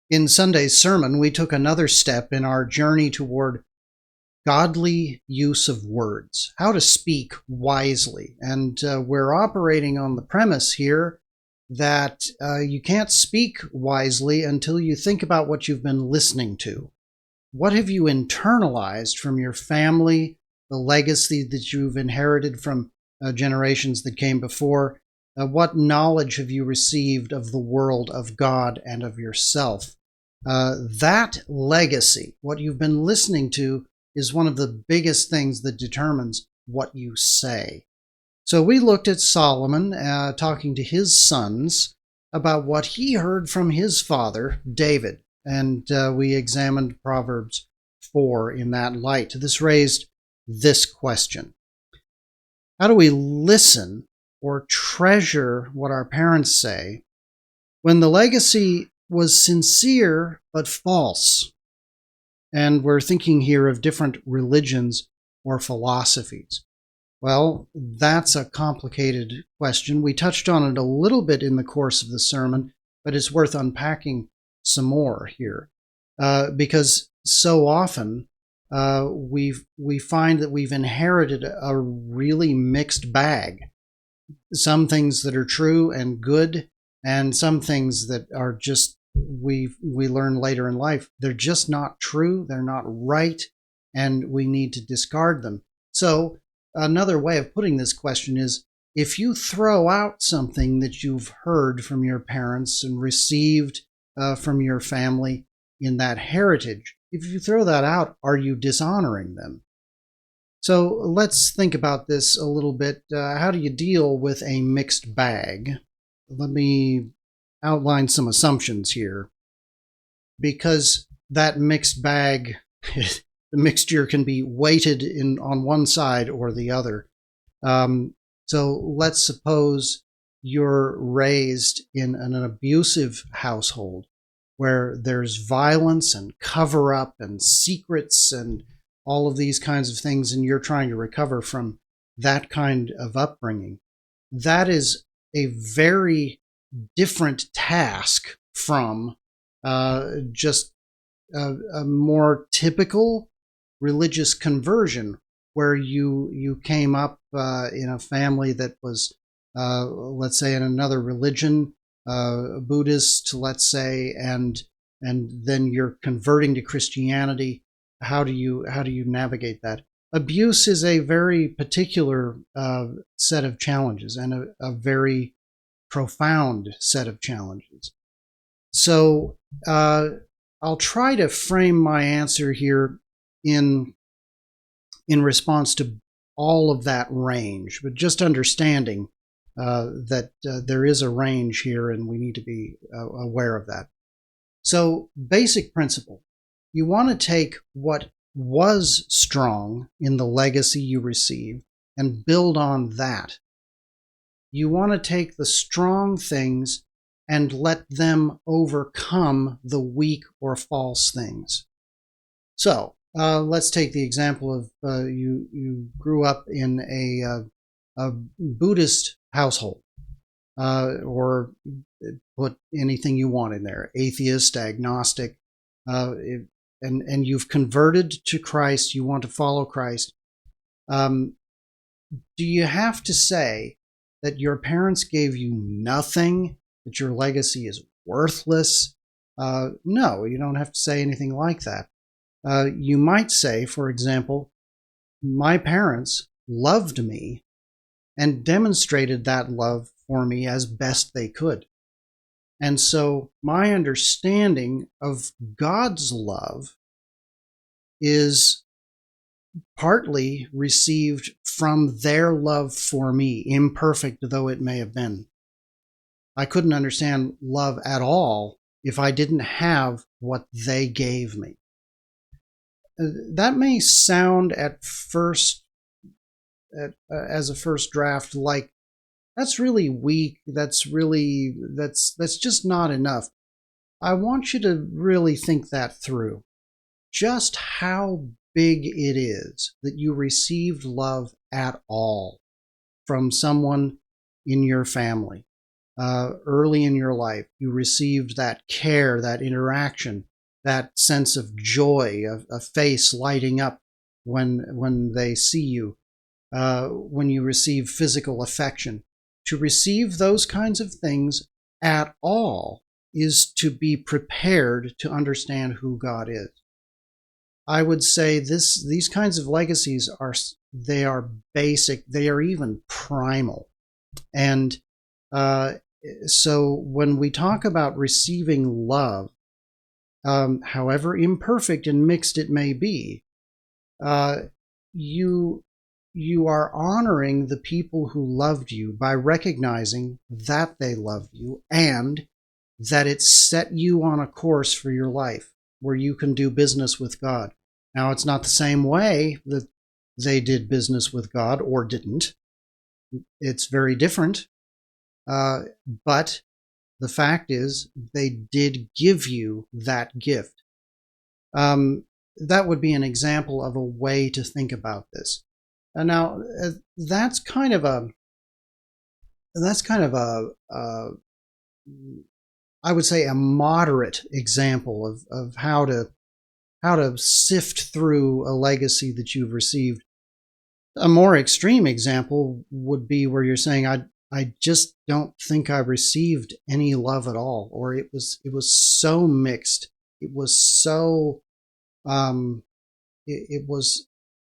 In Sunday's sermon, we took another step in our journey toward godly use of words, how to speak wisely. And we're operating on the premise here that you can't speak wisely until you think about what you've been listening to. What have you internalized from your family, the legacy that you've inherited from generations that came before? What knowledge have you received of the world, of God, and of yourself? That legacy, what you've been listening to, is one of the biggest things that determines what you say. So we looked at Solomon talking to his sons about what he heard from his father, David, and we examined Proverbs 4 in that light. This raised this question: how do we listen or treasure what our parents say when the legacy was sincere but false? And we're thinking here of different religions or philosophies. Well, that's a complicated question. We touched on it a little bit in the course of the sermon, but it's worth unpacking some more here. Because so often we find that we've inherited a really mixed bag. Some things that are true and good, and some things that are just we learn later in life they're just not true, they're not right, and we need to discard them. So another way of putting this question is, if you throw out something that you've heard from your parents and received from your family in that heritage, if you throw that out, are you dishonoring them? So let's think about this a little bit. How do you deal with a mixed bag? Let me outline some assumptions here, because that mixed bag, the mixture can be weighted on one side or the other. So let's suppose you're raised in an abusive household where there's violence and cover-up and secrets and all of these kinds of things, and you're trying to recover from that kind of upbringing. That is a very different task from just a more typical religious conversion, where you came up in a family that was, let's say, in another religion, Buddhist, let's say, and then you're converting to Christianity. How do you navigate that? Abuse is a very particular set of challenges, and a very profound set of challenges. So I'll try to frame my answer here in response to all of that range, but just understanding that there is a range here, and we need to be aware of that. So, basic principle: you want to take what was strong in the legacy you received and build on that. You want to take the strong things and let them overcome the weak or false things. So let's take the example of you grew up in a Buddhist household, or put anything you want in there, atheist, agnostic, and you've converted to Christ, you want to follow Christ. Do you have to say that your parents gave you nothing, that your legacy is worthless? No, you don't have to say anything like that. You might say, for example, my parents loved me and demonstrated that love for me as best they could. And so my understanding of God's love is partly received from their love for me, imperfect though it may have been. I couldn't understand love at all if I didn't have what they gave me. That may sound at first, as a first draft, like that's really weak, that's just not enough. I want you to really think that through. Just how big it is that you received love at all from someone in your family. early in your life. You received that care, that interaction, that sense of joy, a face lighting up when they see you, when you receive physical affection. To receive those kinds of things at all is to be prepared to understand who God is. I would say these kinds of legacies are basic, they are even primal. And so when we talk about receiving love, however imperfect and mixed it may be, you are honoring the people who loved you by recognizing that they loved you and that it set you on a course for your life where you can do business with God. Now, it's not the same way that they did business with God or didn't. It's very different. But the fact is, they did give you that gift. That would be an example of a way to think about this. And now, that's kind of a I would say a moderate example of how to sift through a legacy that you've received. A more extreme example would be where you're saying, I just don't think I received any love at all, or it was so mixed. It was so it was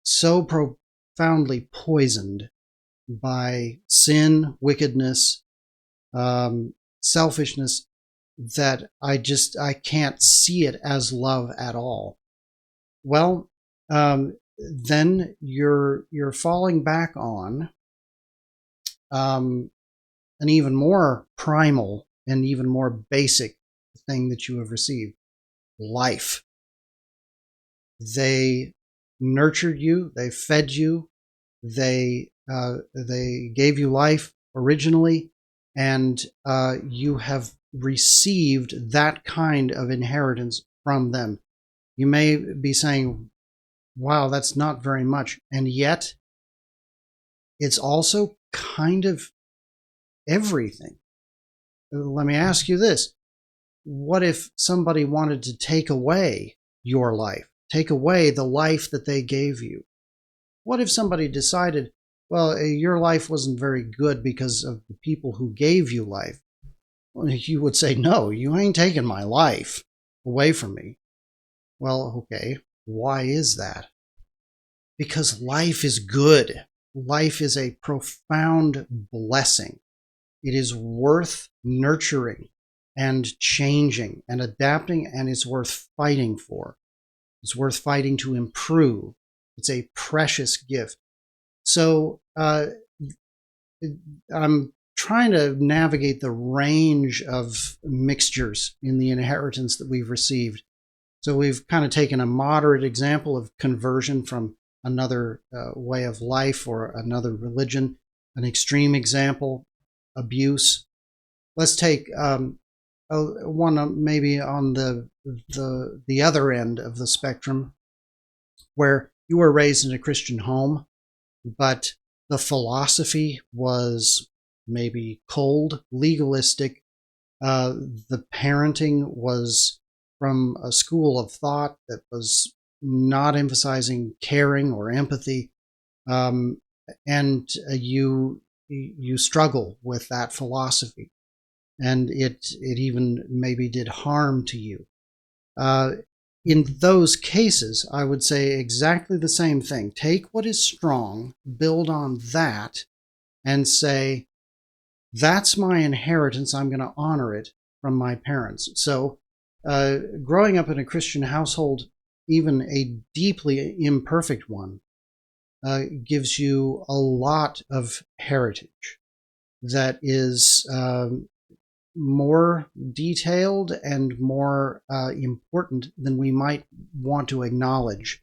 so profoundly poisoned by sin, wickedness, selfishness, that I can't see it as love at all. Well, then you're falling back on an even more primal and even more basic thing that you have received: life. They nurtured you, they fed you, they gave you life originally, and you have received that kind of inheritance from them. You may be saying, wow, that's not very much. And yet, it's also kind of everything. Let me ask you this. What if somebody wanted to take away your life, take away the life that they gave you? What if somebody decided, well, your life wasn't very good because of the people who gave you life? Well, you would say, no, you ain't taking my life away from me. Well, okay, why is that? Because life is good. Life is a profound blessing. It is worth nurturing and changing and adapting, and it's worth fighting for. It's worth fighting to improve. It's a precious gift. So I'm trying to navigate the range of mixtures in the inheritance that we've received. So we've kind of taken a moderate example of conversion from another way of life or another religion, an extreme example, abuse. Let's take one maybe on the other end of the spectrum, where you were raised in a Christian home, but the philosophy was maybe cold, legalistic. The parenting was from a school of thought that was not emphasizing caring or empathy, and you struggle with that philosophy, and it even maybe did harm to you. In those cases, I would say exactly the same thing. Take what is strong, build on that, and say, that's my inheritance. I'm going to honor it from my parents. So growing up in a Christian household, even a deeply imperfect one, gives you a lot of heritage that is more detailed and more important than we might want to acknowledge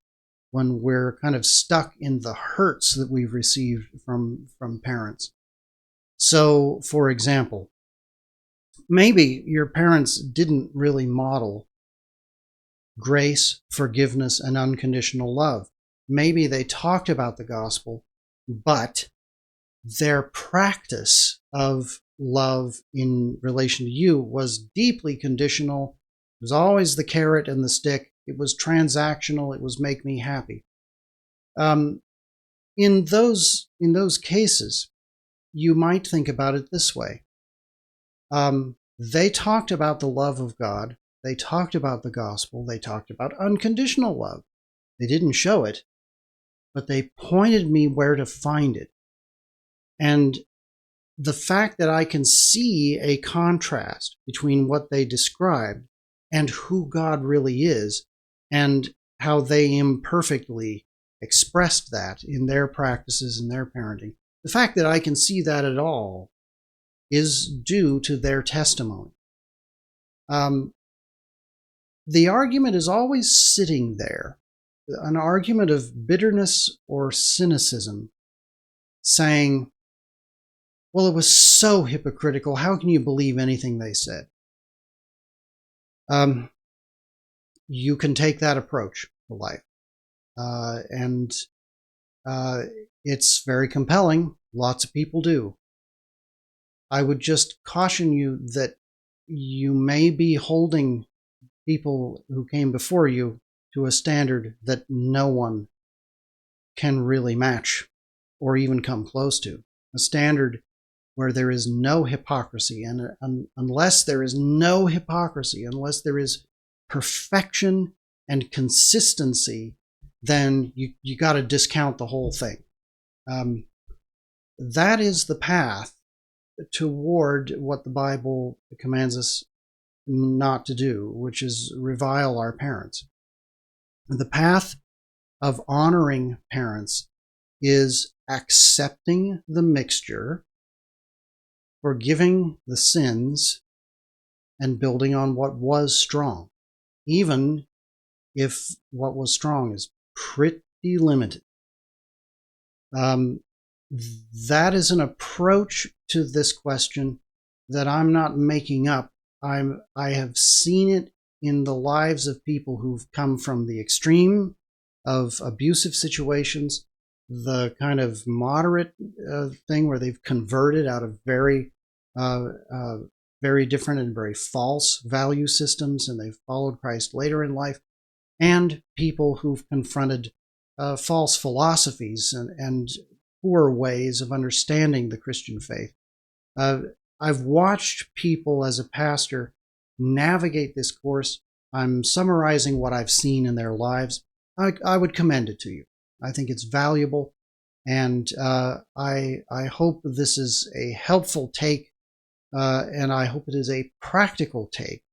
when we're kind of stuck in the hurts that we've received from parents. So, for example, maybe your parents didn't really model grace, forgiveness, and unconditional love. Maybe they talked about the gospel, but their practice of love in relation to you was deeply conditional. It was always the carrot and the stick. It was transactional. It was make me happy. In those cases, you might think about it this way. They talked about the love of God. They talked about the gospel. They talked about unconditional love. They didn't show it, but they pointed me where to find it. And the fact that I can see a contrast between what they described and who God really is, and how they imperfectly expressed that in their practices and their parenting, the fact that I can see that at all is due to their testimony. The argument is always sitting there, an argument of bitterness or cynicism, saying, well, it was so hypocritical. How can you believe anything they said? You can take that approach to life. And it's very compelling. Lots of people do. I would just caution you that you may be holding people who came before you to a standard that no one can really match or even come close to. A standard where there is no hypocrisy. And unless there is no hypocrisy, unless there is perfection and consistency, then you got to discount the whole thing. That is the path toward what the Bible commands us not to do, which is revile our parents. The path of honoring parents is accepting the mixture, forgiving the sins, and building on what was strong, even if what was strong is pretty limited. That is an approach to this question that I'm not making up. I have seen it in the lives of people who've come from the extreme of abusive situations, the kind of moderate thing where they've converted out of very different and very false value systems, and they've followed Christ later in life, and people who've confronted false philosophies and poor ways of understanding the Christian faith. I've watched people as a pastor navigate this course. I'm summarizing what I've seen in their lives. I would commend it to you. I think it's valuable, and I hope this is a helpful take, and I hope it is a practical take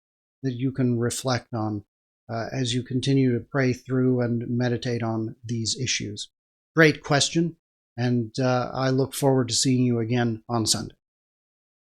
that you can reflect on as you continue to pray through and meditate on these issues. Great question, and I look forward to seeing you again on Sunday.